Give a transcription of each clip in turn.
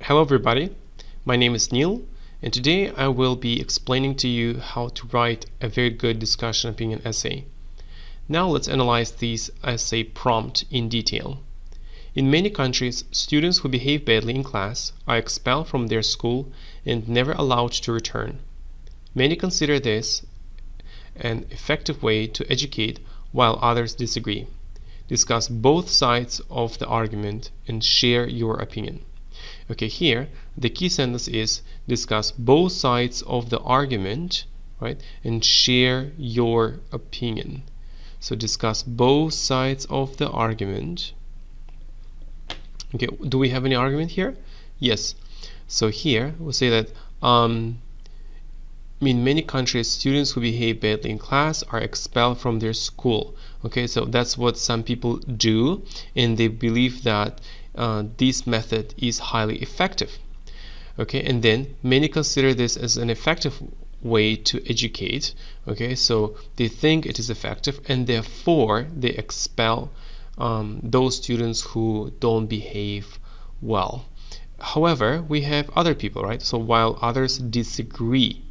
Hello everybody, my name is Neil, and today I will be explaining to you how to write a very good discussion opinion essay. Now let's analyze this essay prompt in detail. In many countries, students who behave badly in class are expelled from their school and never allowed to return. Many consider this an effective way to educate, while others disagree. Discuss both sides of the argument and share your opinion. Okay, here the key sentence is discuss both sides of the argument, right, and share your opinion. So discuss both sides of the argument. Okay, do we have any argument here? Yes. So here we'll say that in many countries, students who behave badly in class are expelled from their school. Okay, so that's what some people do, and they believe that this method is highly effective. Okay, and then many consider this as an effective way to educate. Okay, so they think it is effective, and therefore they expel those students who don't behave well. However, we have other people, right? So while others disagree,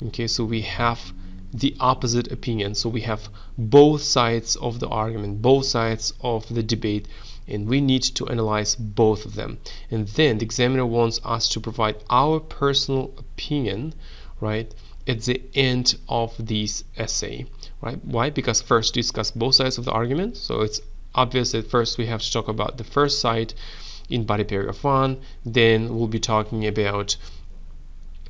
okay, so we have the opposite opinion. So we have both sides of the argument, both sides of the debate, and we need to analyze both of them. And then the examiner wants us to provide our personal opinion, right, at the end of this essay, right? Why? Because first discuss both sides of the argument. So it's obvious that first we have to talk about the first side in body paragraph 1, then we'll be talking about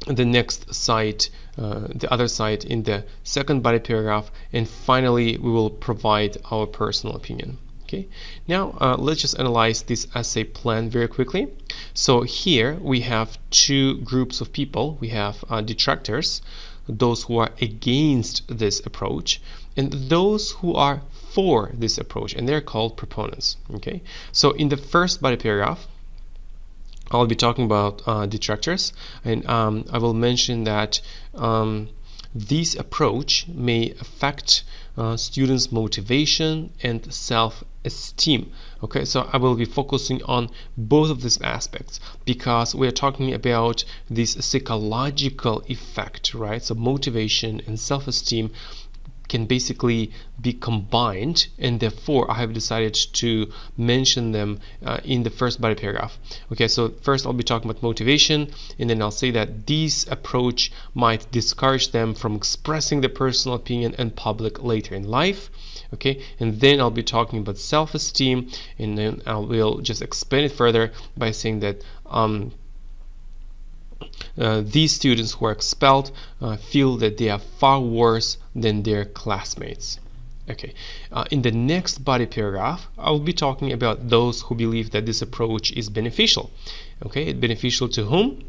the next side, the other side in the second body paragraph, and finally we will provide our personal opinion. Okay, now let's just analyze this essay plan very quickly. So here we have two groups of people. We have detractors, those who are against this approach, and those who are for this approach, and they're called proponents. Okay, so in the first body paragraph, I'll be talking about detractors, and I will mention that this approach may affect students' motivation and self-esteem. Okay, so I will be focusing on both of these aspects because we are talking about this psychological effect, right? So motivation and self-esteem can basically be combined, and therefore I have decided to mention them in the first body paragraph. Okay, so first I'll be talking about motivation, and then I'll say that this approach might discourage them from expressing their personal opinion in public later in life. Okay, and then I'll be talking about self-esteem, and then I will just explain it further by saying that these students who are expelled feel that they are far worse than their classmates. Okay, in the next body paragraph, I will be talking about those who believe that this approach is beneficial. Okay, beneficial to whom?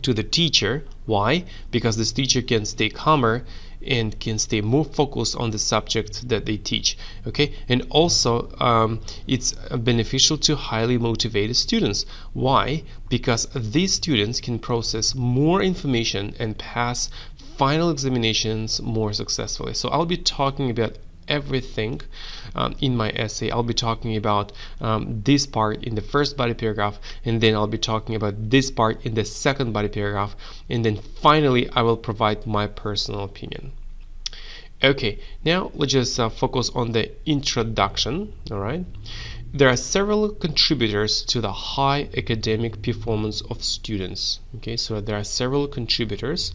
To the teacher. Why? Because this teacher can stay calmer and can stay more focused on the subject that they teach. Okay, and also it's beneficial to highly motivated students. Why? Because these students can process more information and pass final examinations more successfully. So I'll be talking about everything in my essay. I'll be talking about this part in the first body paragraph, and then I'll be talking about this part in the second body paragraph, and then finally I will provide my personal opinion. Okay, now let's just focus on the introduction. All right, there are several contributors to the high academic performance of students. Okay, so there are several contributors.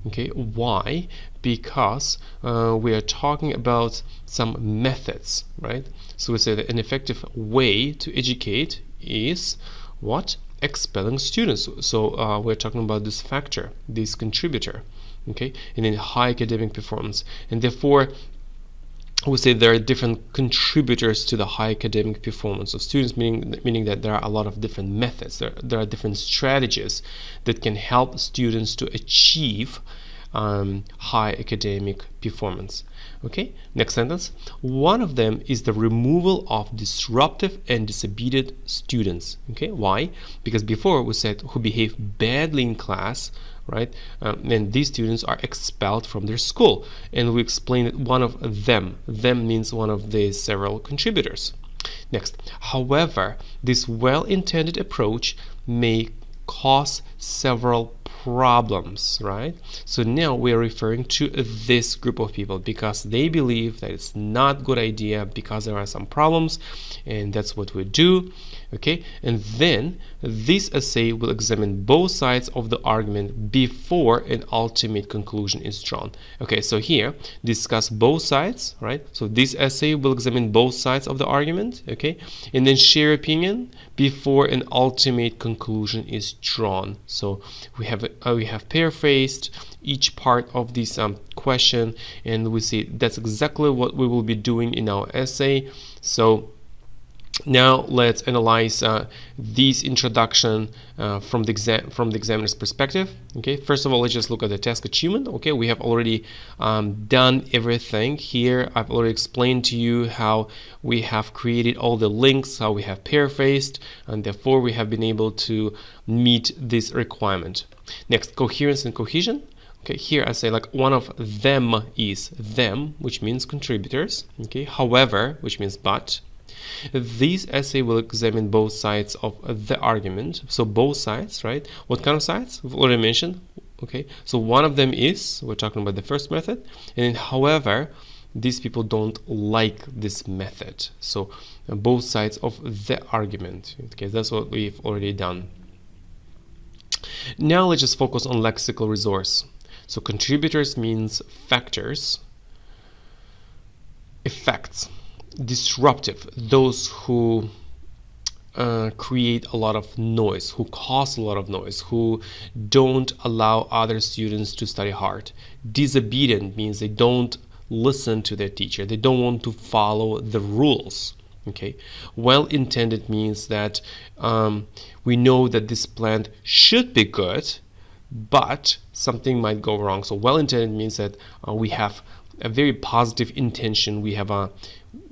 Okay, why? Because we are talking about some methods, right? So we say that an effective way to educate is what? Expelling students. So we're talking about this factor, this contributor, okay, and then high academic performance, and therefore we say there are different contributors to the high academic performance of students, meaning that there are a lot of different methods. There are different strategies that can help students to achieve high academic performance. Okay, next sentence. One of them is the removal of disruptive and disobedient students. Okay, why? Because before we said who behave badly in class, right? And these students are expelled from their school, and we explained that one of them means one of the several contributors. Next, however, this well-intended approach may cause several problems, right? So now we are referring to this group of people because they believe that it's not a good idea because there are some problems, and that's what we do. Okay, and then this essay will examine both sides of the argument before an ultimate conclusion is drawn. Okay, so here discuss both sides, right? So this essay will examine both sides of the argument, okay, and then share opinion before an ultimate conclusion is drawn. So we have paraphrased each part of this question, and we see that's exactly what we will be doing in our essay. So now let's analyze this introduction from the examiner's perspective. Okay, first of all, let's just look at the task achievement. Okay, we have already done everything here. I've already explained to you how we have created all the links, how we have paraphrased, and therefore we have been able to meet this requirement. Next, coherence and cohesion. Okay, here I say like one of them is them, which means contributors. Okay, however, which means but. This essay will examine both sides of the argument. So both sides, right? What kind of sides? We've already mentioned. Okay, so one of them is, we're talking about the first method, and then however, these people don't like this method. So both sides of the argument. Okay, that's what we've already done. Now let's just focus on lexical resource. So contributors means factors, effects, disruptive, those who create a lot of noise, who cause a lot of noise, who don't allow other students to study hard. Disobedient means they don't listen to their teacher, they don't want to follow the rules. Okay, well-intended means that we know that this plan should be good, but something might go wrong. So well-intended means that we have a very positive intention. We have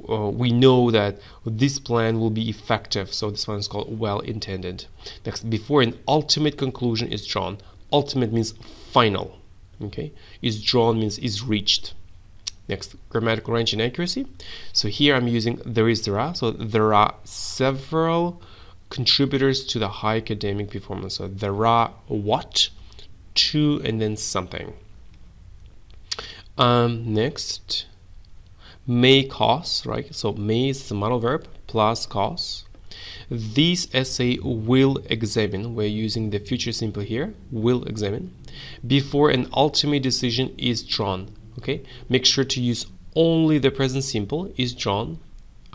we know that this plan will be effective, so this one is called well-intended. Next, before an ultimate conclusion is drawn. Ultimate means final. Okay, is drawn means is reached. Next, grammatical range and accuracy. So here I'm using there is, there are. So there are several contributors to the high academic performance. So there are what, to, and then something. Next, may cause, right? So may is the modal verb plus cause. This essay will examine, we're using the future simple here, will examine, before an ultimate decision is drawn. Okay, make sure to use only the present simple, is drawn,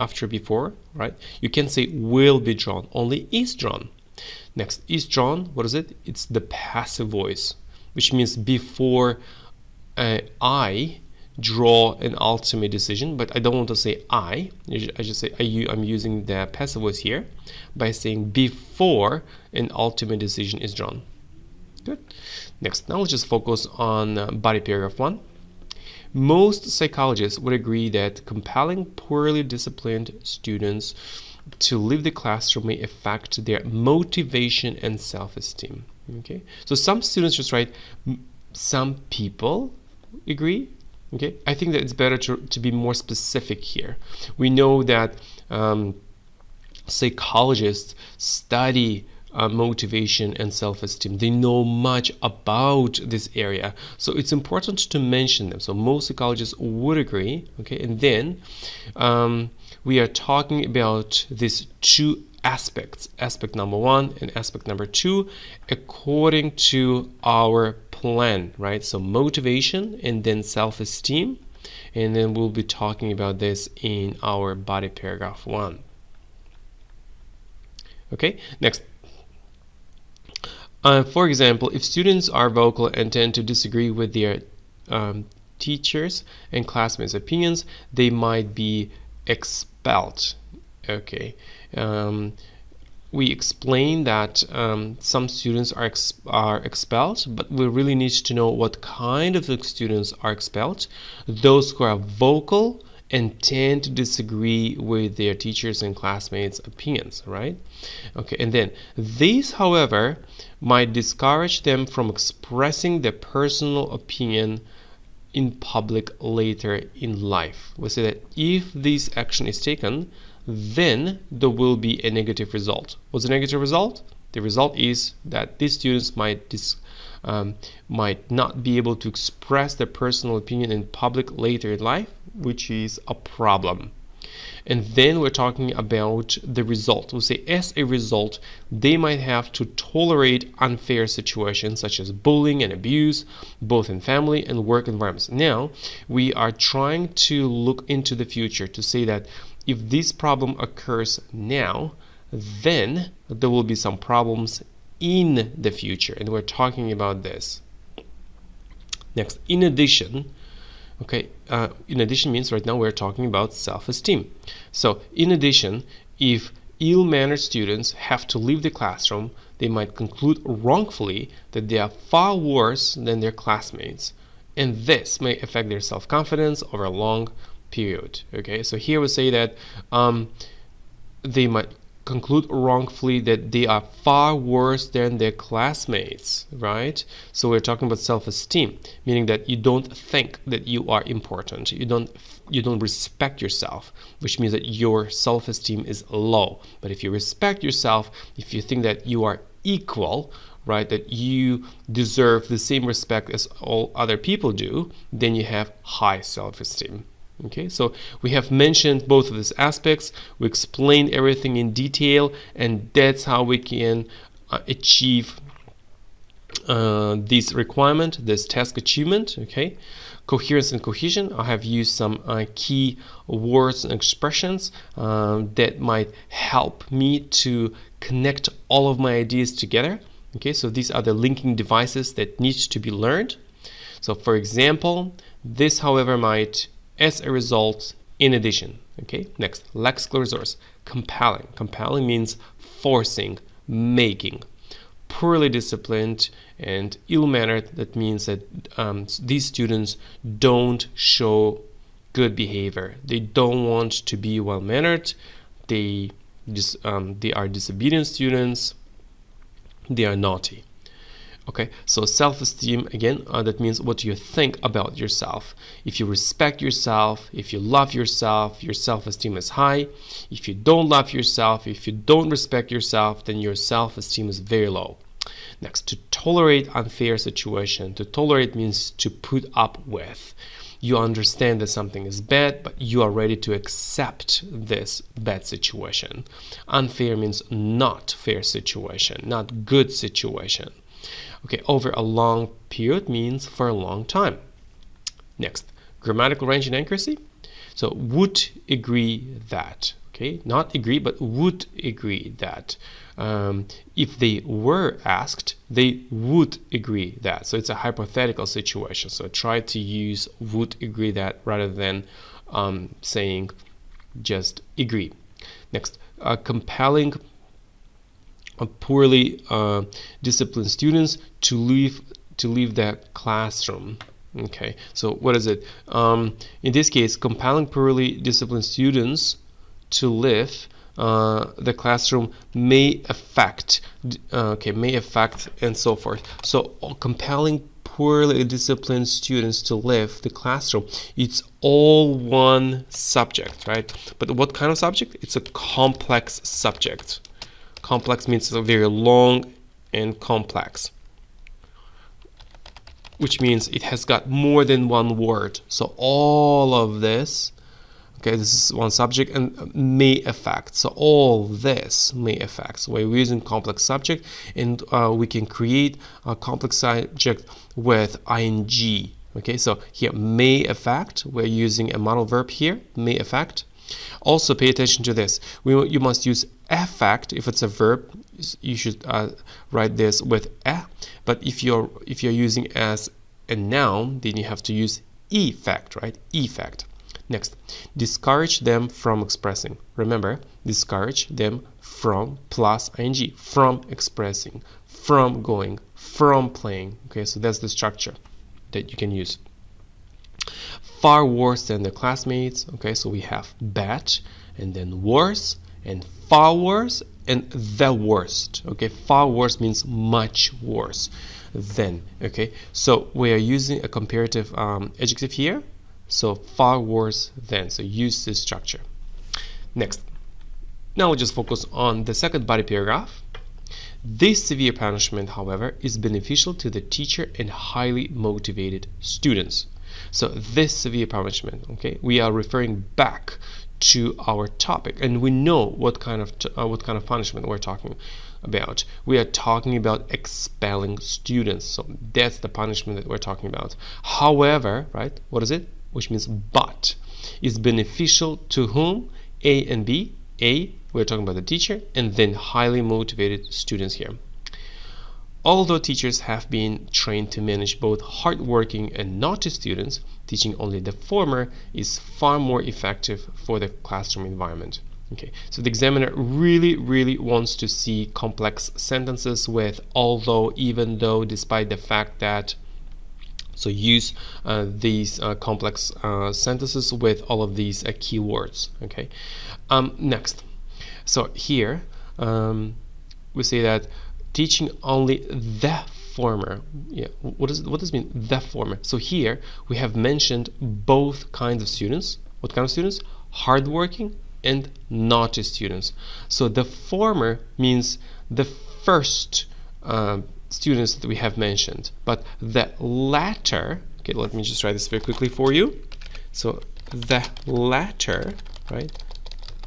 after before, right? You can say will be drawn, only is drawn. Next, is drawn, what is it? It's the passive voice, which means before I draw an ultimate decision, but I don't want to say I just say I'm using the passive voice here by saying before an ultimate decision is drawn. Good. Next, now let's just focus on body paragraph 1. Most psychologists would agree that compelling poorly disciplined students to leave the classroom may affect their motivation and self-esteem. Okay, so some students just write some people agree. Okay, I think that it's better to be more specific here. We know that psychologists study motivation and self-esteem. They know much about this area, so it's important to mention them. So most psychologists would agree. Okay, and then we are talking about these two aspects, aspect number 1 and aspect number 2, according to our plan, right? So motivation and then self-esteem, and then we'll be talking about this in our body paragraph 1. Okay, next. For example, if students are vocal and tend to disagree with their teachers and classmates' opinions, they might be expelled. Okay, we explained that some students are expelled, but we really need to know what kind of students are expelled. Those who are vocal and tend to disagree with their teachers and classmates' opinions, right? Okay, and then these, however, might discourage them from expressing their personal opinion in public later in life. We say that if this action is taken, then there will be a negative result. What's the negative result? The result is that these students might not be able to express their personal opinion in public later in life, which is a problem. And then we're talking about the result. We'll say as a result, they might have to tolerate unfair situations such as bullying and abuse, both in family and work environments. Now, we are trying to look into the future to say that if this problem occurs now, then there will be some problems in the future. And we're talking about this. Next, in addition, okay, in addition means right now we're talking about self-esteem. So in addition, if ill-mannered students have to leave the classroom, they might conclude wrongfully that they are far worse than their classmates, and this may affect their self-confidence over a long period. Okay, so here we say that they might conclude wrongfully that they are far worse than their classmates, right? So we're talking about self-esteem, meaning that you don't think that you are important, you don't respect yourself, which means that your self-esteem is low. But if you respect yourself, if you think that you are equal, right, that you deserve the same respect as all other people do, then you have high self-esteem. Okay, so we have mentioned both of these aspects, we explained everything in detail, and that's how we can achieve this requirement, this task achievement. Okay, coherence and cohesion, I have used some key words and expressions that might help me to connect all of my ideas together. Okay, so these are the linking devices that need to be learned. So for example, this however might, as a result, in addition. Okay, next, lexical resource, compelling. Compelling means forcing, making. Poorly disciplined and ill-mannered, that means that these students don't show good behavior. They don't want to be well-mannered. They are disobedient students. They are naughty. Okay, so self-esteem, again, that means what you think about yourself. If you respect yourself, if you love yourself, your self-esteem is high. If you don't love yourself, if you don't respect yourself, then your self-esteem is very low. Next, to tolerate unfair situation. To tolerate means to put up with. You understand that something is bad, but you are ready to accept this bad situation. Unfair means not fair situation, not good situation. Okay, over a long period means for a long time. Next, grammatical range and accuracy. So would agree that. Okay, not agree, but would agree that. If they were asked, they would agree that. So it's a hypothetical situation. So try to use would agree that rather than saying just agree. Next, compelling poorly disciplined students to leave the classroom. Okay, so what is it? In this case, compelling poorly disciplined students to leave the classroom may affect, and so forth. So compelling poorly disciplined students to leave the classroom, it's all one subject, right? But what kind of subject? It's a complex subject. Complex means it's very long and complex, which means it has got more than one word. So all of this, okay, this is one subject and may affect. So all this may affect. So we're using complex subject, and we can create a complex subject with ing. Okay, so here may affect. We're using a modal verb here, may affect. Also pay attention to this. You must use affect if it's a verb. You should write this with a. But if you're using as a noun, then you have to use effect, right? Effect. Next, discourage them from expressing. Remember, discourage them from plus ing, from expressing, from going, from playing. Okay, so that's the structure that you can use. Far worse than their classmates. Okay, so we have bad, and then worse, and far worse, and the worst. Okay, far worse means much worse than. Okay, so we are using a comparative adjective here. So far worse than. So use this structure. Next, Now we'll just focus on the second body paragraph. This severe punishment, however, is beneficial to the teacher and highly motivated students. So this severe punishment, okay, we are referring back to our topic, and we know what kind of punishment we're talking about. We are talking about expelling students. So that's the punishment that we're talking about. However, right, what is it? Which means but is beneficial to whom? A and B. A, we're talking about the teacher, and then highly motivated students here. Although teachers have been trained to manage both hardworking and naughty students, teaching only the former is far more effective for the classroom environment. Okay, so the examiner really wants to see complex sentences with although, even though, despite the fact that. So use these complex sentences with all of these keywords. Okay. Next, so here we say that teaching only the former. Yeah. What does it mean? The former. So here we have mentioned both kinds of students. What kind of students? Hardworking and naughty students. So the former means the first students that we have mentioned, but the latter, okay, let me just write this very quickly for you. So the latter, right,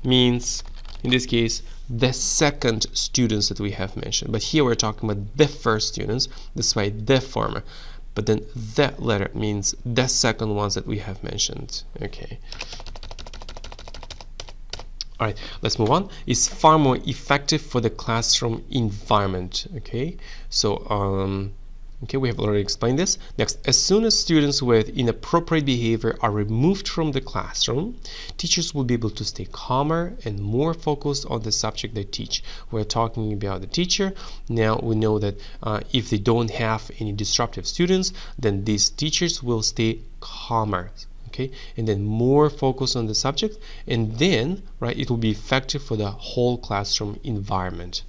means in this case the second students that we have mentioned, but here we're talking about the first students. That's why the former, but then the latter means the second ones that we have mentioned. Okay. All right, let's move on. It's far more effective for the classroom environment. Okay, so okay, we have already explained this. Next, as soon as students with inappropriate behavior are removed from the classroom, teachers will be able to stay calmer and more focused on the subject they teach. We're talking about the teacher. Now we know that if they don't have any disruptive students, then these teachers will stay calmer. Okay, and then more focus on the subject, and then right, it will be effective for the whole classroom environment.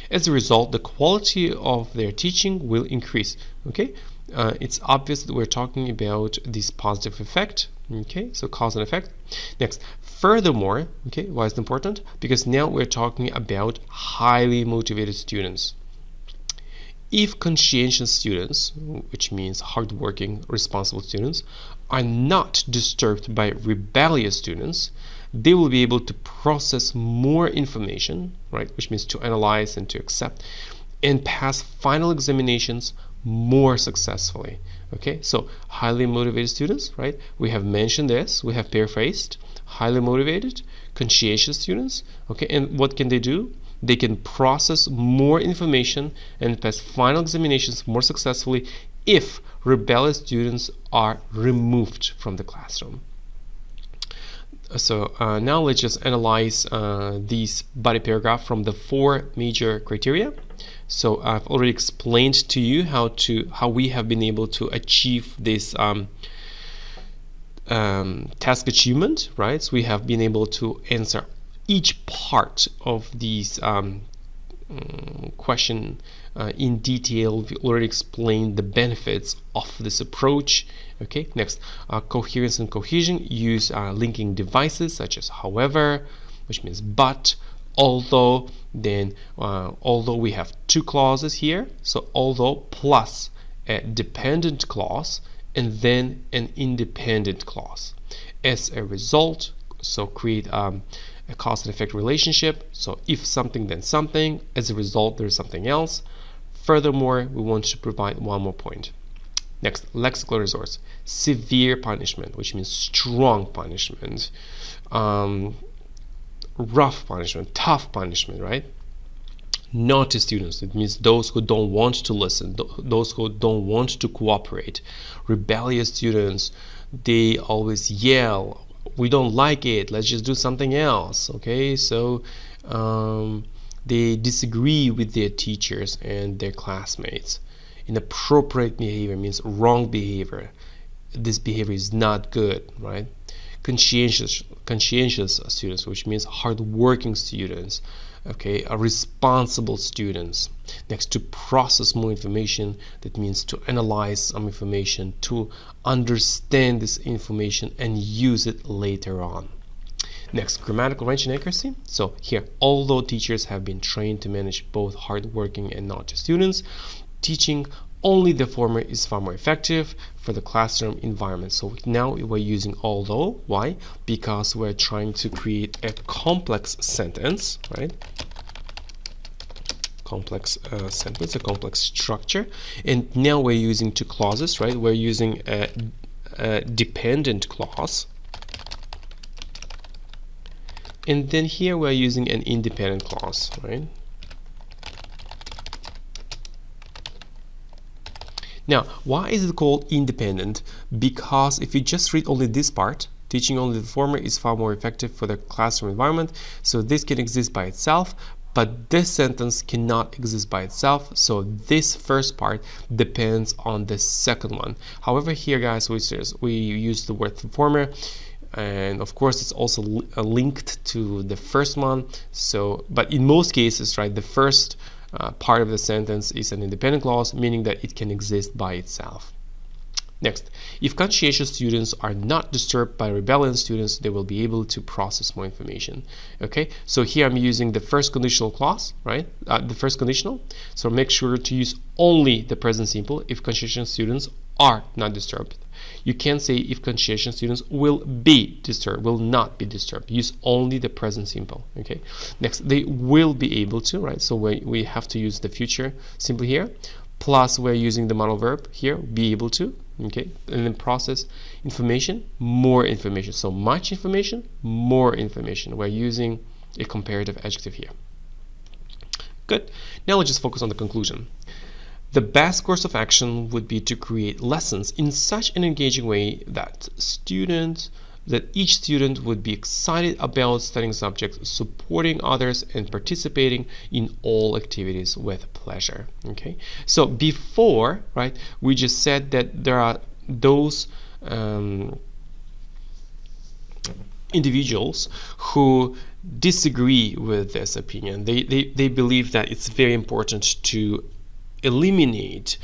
As a result, the quality of their teaching will increase. Okay, it's obvious that we're talking about this positive effect. Okay, so cause and effect. Next, furthermore, okay, why is it important? Because now we're talking about highly motivated students. If conscientious students, which means hardworking, responsible students, are not disturbed by rebellious students, they will be able to process more information, right, which means to analyze and to accept, and pass final examinations more successfully. Okay, so highly motivated students, right, we have mentioned this, we have paraphrased, highly motivated, conscientious students, okay, and what can they do? They can process more information and pass final examinations more successfully if rebellious students are removed from the classroom. So now let's just analyze these body paragraph from the 4 major criteria. So I've already explained to you how we have been able to achieve this task achievement, right? So we have been able to answer each part of these question in detail. We already explained the benefits of this approach. Okay, next, coherence and cohesion use linking devices such as however, which means but, although. Then although we have 2 clauses here, so although plus a dependent clause and then an independent clause. As a result, so create a cause and effect relationship. So if something, then something. As a result, there's something else. Furthermore, we want to provide one more point. Next, lexical resource. Severe punishment, which means strong punishment, rough punishment, tough punishment, right? Naughty students, it means those who don't want to listen, those who don't want to cooperate. Rebellious students, they always yell, we don't like it, let's just do something else. Okay, so they disagree with their teachers and their classmates. Inappropriate behavior means wrong behavior. This behavior is not good, right? Conscientious students, which means hardworking students. Okay, responsible students. Next, to process more information, that means to analyze some information, to understand this information and use it later on. Next, grammatical range and accuracy. So here, although teachers have been trained to manage both hardworking and naughty students, teaching only the former is far more effective for the classroom environment. So now we're using although. Why? Because we're trying to create a complex sentence, right? Complex sentence, a complex structure. And now we're using two clauses, right? We're using a dependent clause. And then here we're using an independent clause, right? Now, why is it called independent? Because if you just read only this part, teaching only the former is far more effective for the classroom environment. So this can exist by itself, but this sentence cannot exist by itself. So this first part depends on the second one. However, here, guys, we use the word former. And of course, it's also linked to the first one. So, but in most cases, right, the first part of the sentence is an independent clause, meaning that it can exist by itself. Next, if conscientious students are not disturbed by rebellious students, they will be able to process more information. Okay, so here I'm using the first conditional clause, right? The first conditional. So make sure to use only the present simple if conscientious students are not disturbed. You can say if conscientious students will be disturbed, will not be disturbed. Use only the present simple. Okay. Next, they will be able to, right? So we have to use the future simple here. Plus, we're using the modal verb here, be able to. Okay. And then process information, more information. So much information, more information. We're using a comparative adjective here. Good. Now let's just focus on the conclusion. The best course of action would be to create lessons in such an engaging way that each student would be excited about studying subjects, supporting others, and participating in all activities with pleasure. Okay. So before, right, we just said that there are those individuals who disagree with this opinion. They believe that it's very important to eliminate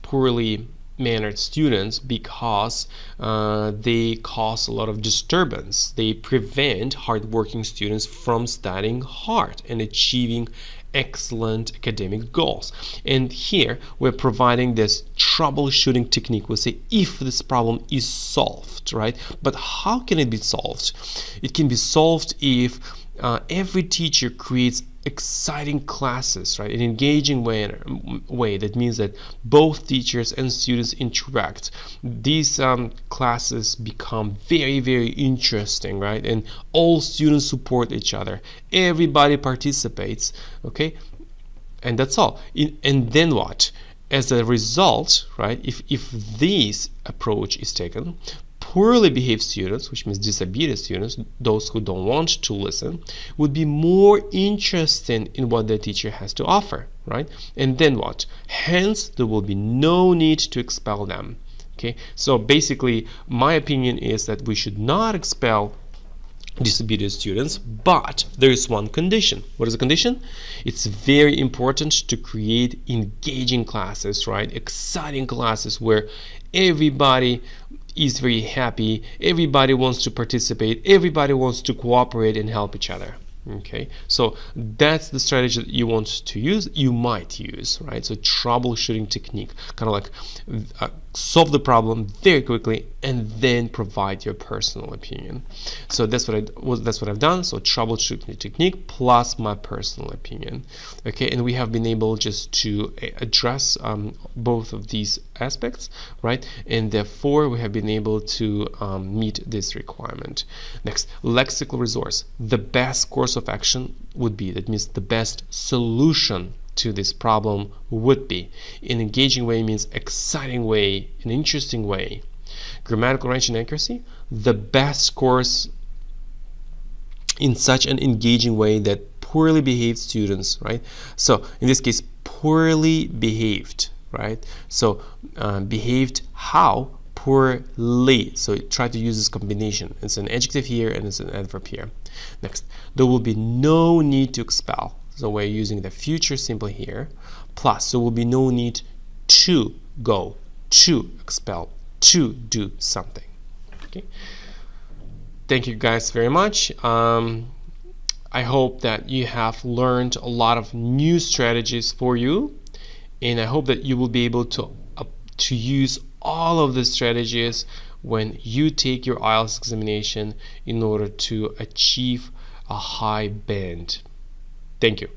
poorly mannered students because they cause a lot of disturbance. They prevent hardworking students from studying hard and achieving excellent academic goals. And here we're providing this troubleshooting technique. We say if this problem is solved, right? But how can it be solved? It can be solved if every teacher creates exciting classes, right? An engaging way. That means that both teachers and students interact. These classes become very, very interesting, right? And all students support each other. Everybody participates, okay? And that's all. And then what? As a result, right? If this approach is taken, poorly behaved students, which means disobedient students, those who don't want to listen, would be more interested in what the teacher has to offer, right? And then what? Hence, there will be no need to expel them. Okay, so basically, my opinion is that we should not expel disobedient students, but there is one condition. What is the condition? It's very important to create engaging classes, right? Exciting classes where everybody is very happy, everybody wants to participate, everybody wants to cooperate and help each other. Okay, so that's the strategy that you want to use, you might use, right? So troubleshooting technique, kind of like solve the problem very quickly and then provide your personal opinion. So that's what I've done. So troubleshooting technique plus my personal opinion. Okay, and we have been able just to address both of these aspects, right? And therefore we have been able to meet this requirement. Next, lexical resource. The best course of action would be, that means the best solution to this problem would be. An engaging way means exciting way, an interesting way. Grammatical range and accuracy. The best course in such an engaging way that poorly behaved students, right? So in this case, poorly behaved, right? So behaved how? Poorly. So try to use this combination. It's an adjective here and it's an adverb here. Next, there will be no need to expel. So we're using the future simple here. Plus, there will be no need to go, to expel, to do something. Okay. Thank you guys very much. I hope that you have learned a lot of new strategies for you, and I hope that you will be able to use all of the strategies when you take your IELTS examination in order to achieve a high band. Thank you.